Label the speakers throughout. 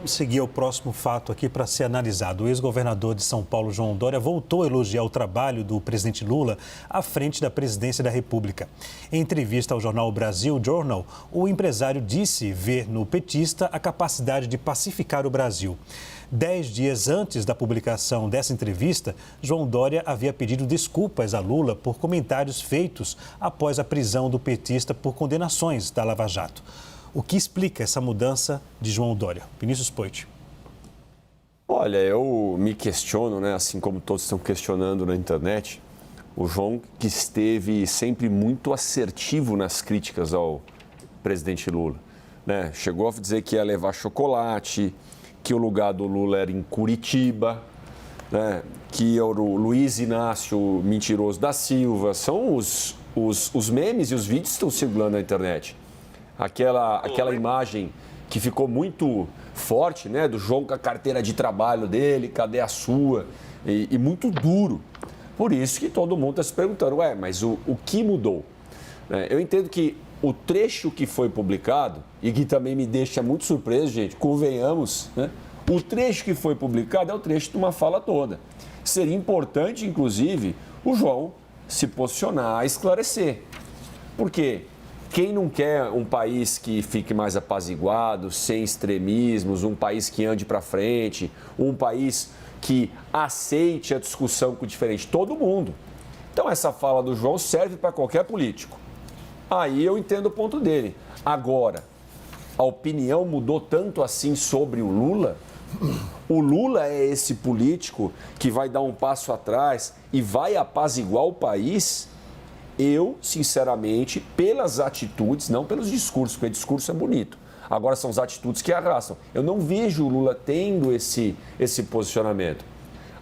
Speaker 1: seguir o próximo fato aqui para ser analisado. O ex-governador de São Paulo, João Dória, voltou a elogiar o trabalho do presidente Lula à frente da presidência da República. Em entrevista ao jornal Brasil Journal, o empresário disse ver no petista a capacidade de pacificar o Brasil. 10 dias antes da publicação dessa entrevista, João Dória havia pedido desculpas a Lula por comentários feitos após a prisão do petista por condenações da Lava Jato. O que explica essa mudança de João Dória? Vinícius Poit.
Speaker 2: Olha, eu me questiono, né, assim como todos estão questionando na internet, o João que esteve sempre muito assertivo nas críticas ao presidente Lula, né? Chegou a dizer que ia levar chocolate, que o lugar do Lula era em Curitiba, né? Que o Luiz Inácio Mentiroso da Silva. São os memes e os vídeos que estão circulando na internet. Aquela imagem que ficou muito forte, né, do João com a carteira de trabalho dele, cadê a sua? E muito duro. Por isso que todo mundo está se perguntando, mas o que mudou? Eu entendo que o trecho que foi publicado, e que também me deixa muito surpreso, gente, convenhamos, né? O trecho que foi publicado é o trecho de uma fala toda. Seria importante, inclusive, o João se posicionar, esclarecer. Por quê? Quem não quer um país que fique mais apaziguado, sem extremismos, um país que ande para frente, um país que aceite a discussão com o diferente? Todo mundo. Então, essa fala do João serve para qualquer político. Aí eu entendo o ponto dele. Agora, a opinião mudou tanto assim sobre o Lula? O Lula é esse político que vai dar um passo atrás e vai apaziguar o país? Eu, sinceramente, pelas atitudes, não pelos discursos, porque discurso é bonito. Agora são as atitudes que arrastam. Eu não vejo o Lula tendo esse posicionamento.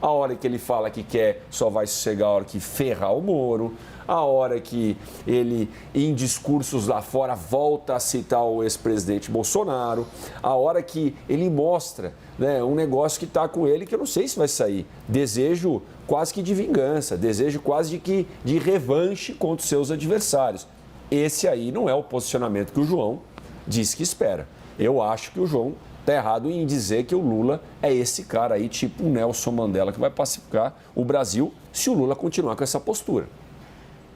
Speaker 2: A hora que ele fala que quer, só vai sossegar a hora que ferrar o Moro. A hora que ele, em discursos lá fora, volta a citar o ex-presidente Bolsonaro. A hora que ele mostra, né, um negócio que está com ele que eu não sei se vai sair. Desejo quase que de vingança, desejo quase de revanche contra os seus adversários. Esse aí não é o posicionamento que o João diz que espera. Eu acho que o João está errado em dizer que o Lula é esse cara aí, tipo o Nelson Mandela, que vai pacificar o Brasil se o Lula continuar com essa postura.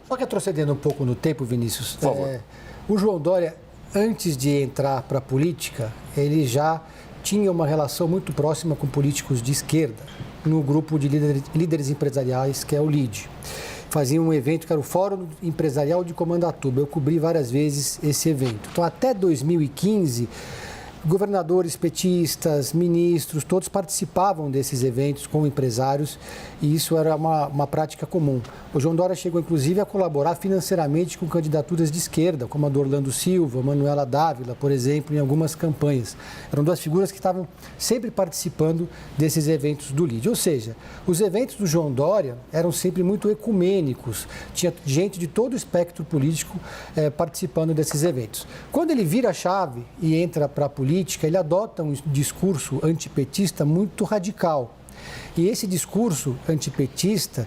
Speaker 3: Só que retrocedendo um pouco no tempo, Vinícius,
Speaker 2: por favor.
Speaker 3: O João Dória, antes de entrar para a política, ele já tinha uma relação muito próxima com políticos de esquerda, no grupo de líderes empresariais, que é o LIDE. Fazia um evento que era o Fórum Empresarial de Comandatuba. Eu cobri várias vezes esse evento. Então, até 2015... governadores petistas, ministros, todos participavam desses eventos com empresários e isso era uma prática comum. O João Dória chegou, inclusive, a colaborar financeiramente com candidaturas de esquerda, como a do Orlando Silva, Manuela Dávila, por exemplo, em algumas campanhas. Eram duas figuras que estavam sempre participando desses eventos do LIDE. Ou seja, os eventos do João Dória eram sempre muito ecumênicos, tinha gente de todo o espectro político participando desses eventos. Quando ele vira a chave e entra para a política, ele adota um discurso antipetista muito radical. E esse discurso antipetista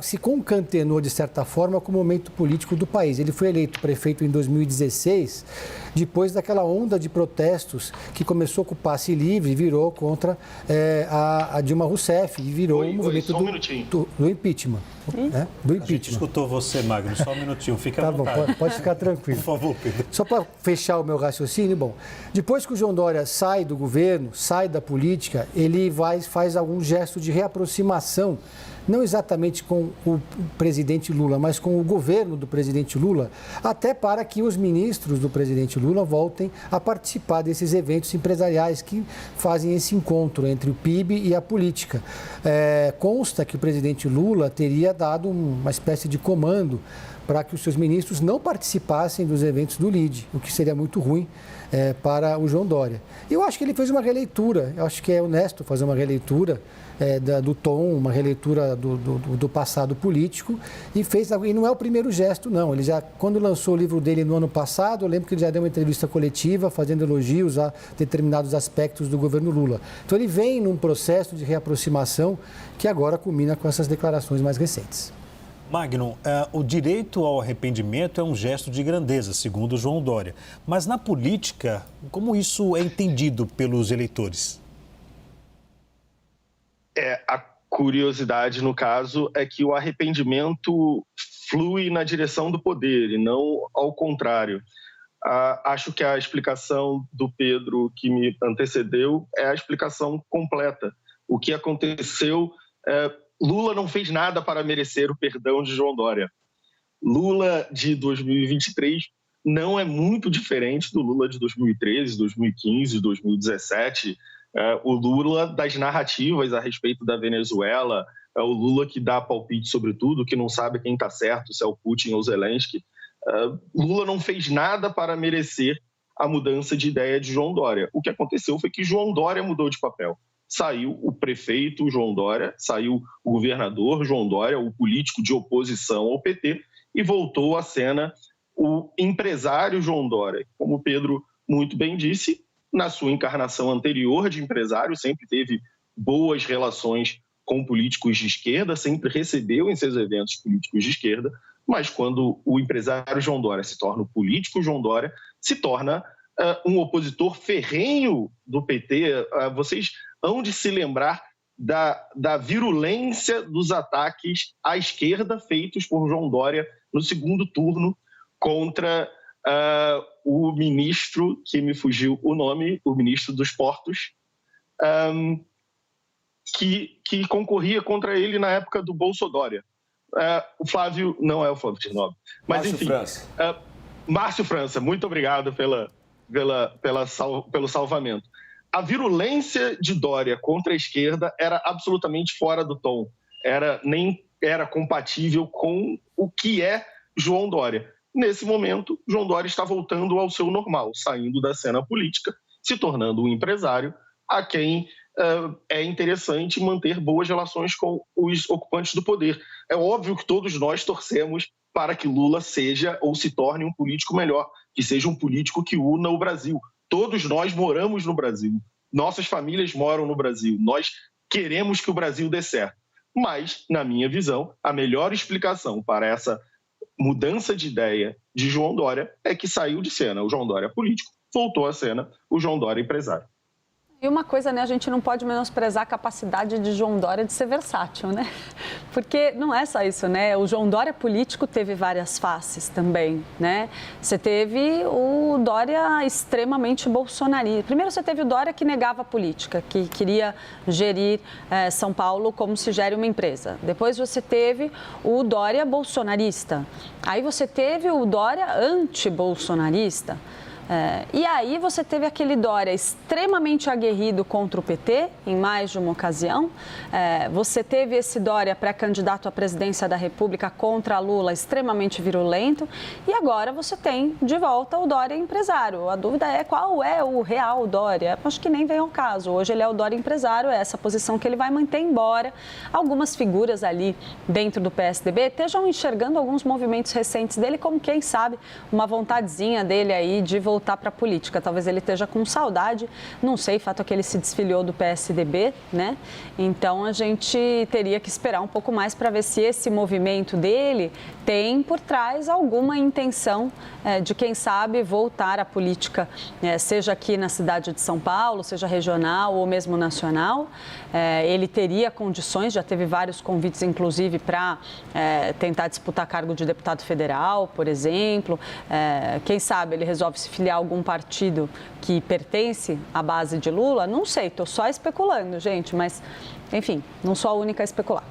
Speaker 3: se concatenou, de certa forma, com o momento político do país. Ele foi eleito prefeito em 2016, depois daquela onda de protestos que começou com o passe livre e virou contra a Dilma Rousseff e virou o movimento do impeachment. Né? Do impeachment.
Speaker 1: A gente escutou você, Magno, só um minutinho, fica à vontade.
Speaker 3: Tá bom, pode ficar tranquilo.
Speaker 1: Por favor, Pedro.
Speaker 3: Só para fechar o meu raciocínio, bom, depois que o João Dória sai do governo, sai da política, ele faz algum gesto de reaproximação, não exatamente com o presidente Lula, mas com o governo do presidente Lula, até para que os ministros do presidente Lula voltem a participar desses eventos empresariais que fazem esse encontro entre o PIB e a política. Consta que o presidente Lula teria dado uma espécie de comando para que os seus ministros não participassem dos eventos do LIDE, o que seria muito ruim para o João Dória. Eu acho que ele fez uma releitura, eu acho que é honesto fazer uma releitura do tom, uma releitura do passado político e não é o primeiro gesto, não. Ele já, quando lançou o livro dele no ano passado, eu lembro que ele já deu uma entrevista coletiva fazendo elogios a determinados aspectos do governo Lula. Então ele vem num processo de reaproximação que agora culmina com essas declarações mais recentes.
Speaker 1: Magno, o direito ao arrependimento é um gesto de grandeza, segundo João Dória. Mas na política, como isso é entendido pelos eleitores?
Speaker 4: A curiosidade, no caso, é que o arrependimento flui na direção do poder e não ao contrário. Acho que a explicação do Pedro que me antecedeu é a explicação completa. O que aconteceu, Lula não fez nada para merecer o perdão de João Dória. Lula de 2023 não é muito diferente do Lula de 2013, 2015, 2017. O Lula das narrativas a respeito da Venezuela, o Lula que dá palpite sobre tudo, que não sabe quem está certo, se é o Putin ou o Zelensky. Lula não fez nada para merecer a mudança de ideia de João Dória. O que aconteceu foi que João Dória mudou de papel. Saiu o prefeito João Dória, saiu o governador João Dória, o político de oposição ao PT, e voltou à cena o empresário João Dória. Como o Pedro muito bem disse, na sua encarnação anterior de empresário, sempre teve boas relações com políticos de esquerda, sempre recebeu em seus eventos políticos de esquerda, mas quando o empresário João Dória se torna o político João Dória, se torna um opositor ferrenho do PT. Vocês hão de se lembrar da virulência dos ataques à esquerda feitos por João Dória no segundo turno contra o ministro, que me fugiu o nome, o ministro dos Portos, que concorria contra ele na época do Bolsodória. O Flávio, não é o Flávio de Nobre, mas
Speaker 2: Márcio
Speaker 4: enfim,
Speaker 2: França.
Speaker 4: Márcio França, muito obrigado pelo salvamento. A virulência de Dória contra a esquerda era absolutamente fora do tom, nem era compatível com o que é João Dória. Nesse momento, João Dória está voltando ao seu normal, saindo da cena política, se tornando um empresário a quem é interessante manter boas relações com os ocupantes do poder. É óbvio que todos nós torcemos para que Lula seja ou se torne um político melhor, que seja um político que una o Brasil. Todos nós moramos no Brasil, nossas famílias moram no Brasil, nós queremos que o Brasil dê certo. Mas, na minha visão, a melhor explicação para essa mudança de ideia de João Dória é que saiu de cena o João Dória político, voltou à cena o João Dória empresário.
Speaker 5: E uma coisa, né, a gente não pode menosprezar a capacidade de João Dória de ser versátil, né? Porque não é só isso, né? O João Dória político teve várias faces também, né? Você teve o Dória extremamente bolsonarista. Primeiro você teve o Dória que negava a política, que queria gerir São Paulo como se gere uma empresa. Depois você teve o Dória bolsonarista. Aí você teve o Dória anti-bolsonarista. E aí você teve aquele Dória extremamente aguerrido contra o PT, em mais de uma ocasião. Você teve esse Dória pré-candidato à presidência da República contra Lula, extremamente virulento. E agora você tem de volta o Dória empresário. A dúvida é qual é o real Dória. Acho que nem vem ao caso. Hoje ele é o Dória empresário, é essa posição que ele vai manter, embora algumas figuras ali dentro do PSDB estejam enxergando alguns movimentos recentes dele como, quem sabe, uma vontadezinha dele aí de voltar para a política. Talvez ele esteja com saudade, não sei, fato é que ele se desfiliou do PSDB, né? Então a gente teria que esperar um pouco mais para ver se esse movimento dele tem por trás alguma intenção de, quem sabe, voltar à política, seja aqui na cidade de São Paulo, seja regional ou mesmo nacional. Ele teria condições, já teve vários convites, inclusive, para tentar disputar cargo de deputado federal, por exemplo. Quem sabe ele resolve se filiar a algum partido que pertence à base de Lula? Não sei, estou só especulando, gente, mas, enfim, não sou a única a especular.